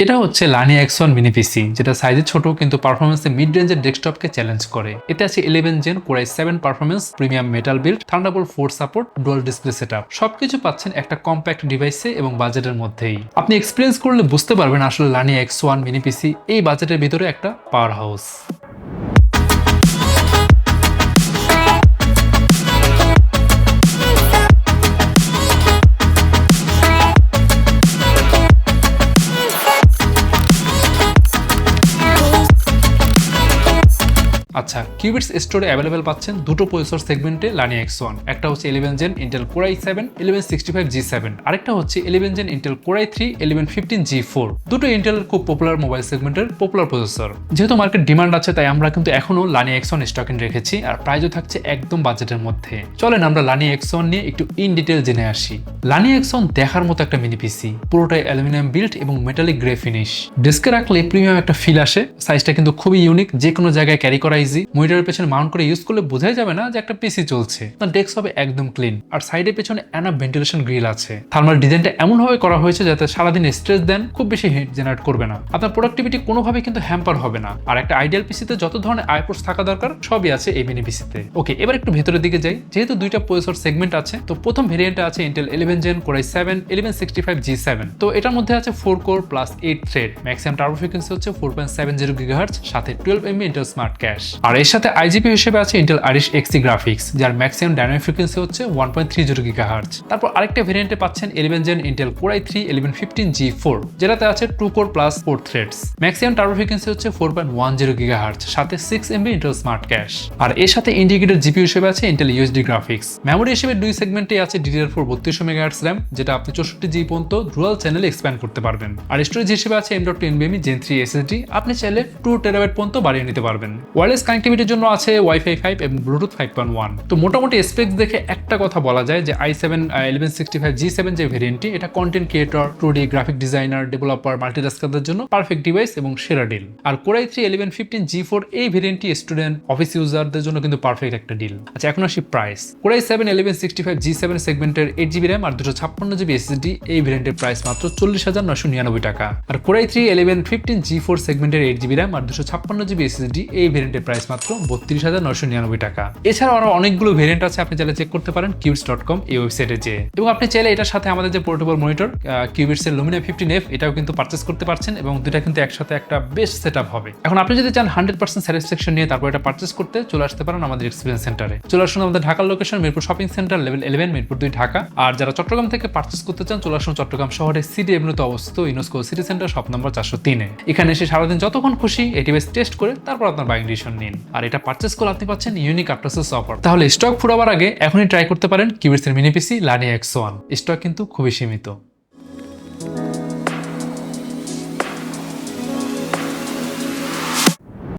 এটা হচ্ছে লানিয়া X1 mini পিসি, যেটা সাইজে ছোট কিন্তু পারফরমেন্সে মিড রেঞ্জের ডেস্কটপকে চ্যালেঞ্জ করে। এতে আছে 11 gen Core i7 performance, premium metal build, Thunderbolt 4 support, dual display setup. সবকিছু পাচ্ছেন একটা কম্প্যাক্ট ডিভাইসে এবং বাজেটের মধ্যেই। আপনি এক্সপেরিয়েন্স করলে বুঝতে পারবেন আসলে লানিয়া X1 মিনি পিসি এই বাজেটের ভিতরে একটা পাওয়ার হাউস। আচ্ছা, কিউবিটস স্টোরে অ্যাভেলেবেল পাচ্ছেন দুটো প্রসেসর সেগমেন্টে লানিয়া X1। একটা হচ্ছে 11 gen Intel Core i7 1165G7, আরেকটা হচ্ছে 11 gen Intel Core i3 1115G4। দুটো ইন্টেলের খুব পপুলার মোবাইল সেগমেন্টের পপুলার প্রসেসর। যেহেতু মার্কেট ডিমান্ড আছে তাই আমরা কিন্তু এখনো লানিয়া X1 স্টকিং রেখেছি, আর প্রাইসও থাকছে একদম বাজেটের মধ্যে। চলেন আমরা লানিয়া X1 নিয়ে একটু ইন ডিটেল জেনে আসি। লানিয়া X1 দেখার মতো একটা মিনি পিসি, পুরোটাই অ্যালুমিনিয়াম বিল্ড এবং মেটালিক গ্রে ফিনিশ। ডেস্কে রাখলে প্রিমিয়াম একটা ফিল আসে। সাইজটা কিন্তু খুবই ইউনিক, যে কোনো জায়গায় ক্যারি করা ইজি। মনিটরের পেছনে মাউন্ট করে ইউজ করলে বোঝাই যাবে না যে একটা পিসি চলছে। তার ডেস্ক হবে একদম ক্লিন, আর সাইডের পেছনে এনাফ ভেন্টিলেশন গ্রিল আছে। থার্মাল ডিজাইনটা এমন ভাবে করা হয়েছে যাতে সারাদিন স্ট্রেস দেন খুব বেশি হিট জেনারেট করবে না। আপনার প্রোডাক্টিভিটি কোনোভাবে কিন্তু হ্যাম্পার হবে না। আর একটা আইডিয়াল পিসিতে যত ধরনের আইপোর্টস থাকা দরকার সবই আছে এই মিনি পিসিতে। ওকে, এবার একটু ভেতরের দিকে যাই। যেহেতু দুইটা প্রসেসর সেগমেন্ট আছে, তো প্রথম ভেরিয়েন্টে আছে Intel 11 gen Core i7 1165G7। তো এটার মধ্যে আছে 4 core plus 8 thread, maximum turbo frequency হচ্ছে 4.70 GHz, সাথে 12 MB ইন্টেল স্মার্ট ক্যাশ। আর এর সাথে আইজিপি হিসেবে আছে ইন্টেল আইরিশ Xe গ্রাফিক্স, যার ম্যাক্সিমাম ডাইনামিক ফ্রিকোয়েন্সি হচ্ছে 1.30 GHz। তারপর আরেকটা ভেরিয়েন্টে পাচ্ছেন 11 gen Intel Core i3 1115G4, যেটাতে আছে 2 core plus 4 threads, maximum turbo frequency হচ্ছে 4.10 GHz, সাথে 6 MB ইন্টেল স্মার্ট ক্যাশ। আর এর সাথে ইন্টিগ্রেটেড জিপিইউ হিসেবে আছে ইন্টেল UHD গ্রাফিক্স। মেমোরি হিসেবে দুই সেগমেন্টে আছে DDR4 3200 MHz RAM, যেটা আপনি 64 GB পর্যন্ত ডুয়াল চ্যানেলে এক্সপ্যান্ড করতে পারবেন। আর স্টোরেজ হিসেবে আছে M.2 NVMe Gen 3 SSD, আপনি চাইলে 2 TB পর্যন্ত বাড়িয়ে নিতে পারবেন। ওয়্যারলেস কানেক্টিভিটির জন্য আছে Wi-Fi 5 এবং ব্লুটুথ 5.1। তো মোটামুটি স্পেক্স দেখে একটা কথা বলা যায় যে i7 1165G7 যে ভেরিয়েন্টটি, এটা content creator, 2D graphic designer, developer, মাল্টিটাস্কারদের জন্য পারফেক্ট ডিভাইস এবং সেরা ডিল। আর Core i3 1115G4 এই ভেরিয়েন্টটি স্টুডেন্ট, অফিস ইউজারদের জন্য কিন্তু পারফেক্ট একটা ডিল। আচ্ছা, এখন আসি প্রাইস। Core i7 1165G7 সেগমেন্টের 8GB RAM আর 256GB SSD এই ভেরিয়েন্টের প্রাইস মাত্র 40,999 টাকা। আর Core i3 1115G4 সেগমেন্টের 8GB RAM আর 256GB SSD এই ভেরিয়েন্টের প্রাইস মাত্র 32,999 টাকা। এছাড়াও আরো অনেকগুলো ভেরিয়েন্ট আছে, আপনি চাইলে চেক করতে পারেন qubits.com এই ওয়েবসাইটে যেয়ে। এবং আপনি চাইলে এটার সাথে আমাদের যে পোর্টেবল মনিটর কিউবিটস এর Lumina 15F, এটাও কিন্তু পারচেজ করতে পারছেন, এবং দুটা কিন্তু একসাথে একটা বেস্ট সেটআপ হবে। এখন আপনি যদি চান 100% স্যাটিসফ্যাকশন নিয়ে তারপর এটা পারচেজ করতে, চলে আসতে পারেন আমাদের এক্সপেরিয়েন্স সেন্টারে। চলে আসুন আমাদের ঢাকার location Mirpur shopping centre level 11 Mirpur 2 Dhaka. আর যারা চট্টগ্রাম থেকে পারচেজ করতে চান, চলে আসুন চট্টগ্রাম শহরের সিটি এভিনিউতে অবস্থিত UNESCO city centre shop number 403-এ। এখানে এসে সারাদিন যতক্ষণ খুশি এই ডিভাইস টেস্ট করে তারপর আপনার বাইং ডিসিশন নিন। আর এটা পারচেজ করলে আপনি পাচ্ছেন ইউনিক আফটার সেলস অফার। তাহলে স্টক ফুরাবার আগে এখনই ট্রাই করতে পারেন কিউবিটস এর মিনি পিসি লানিয়া X1। স্টক কিন্তু খুবই সীমিত।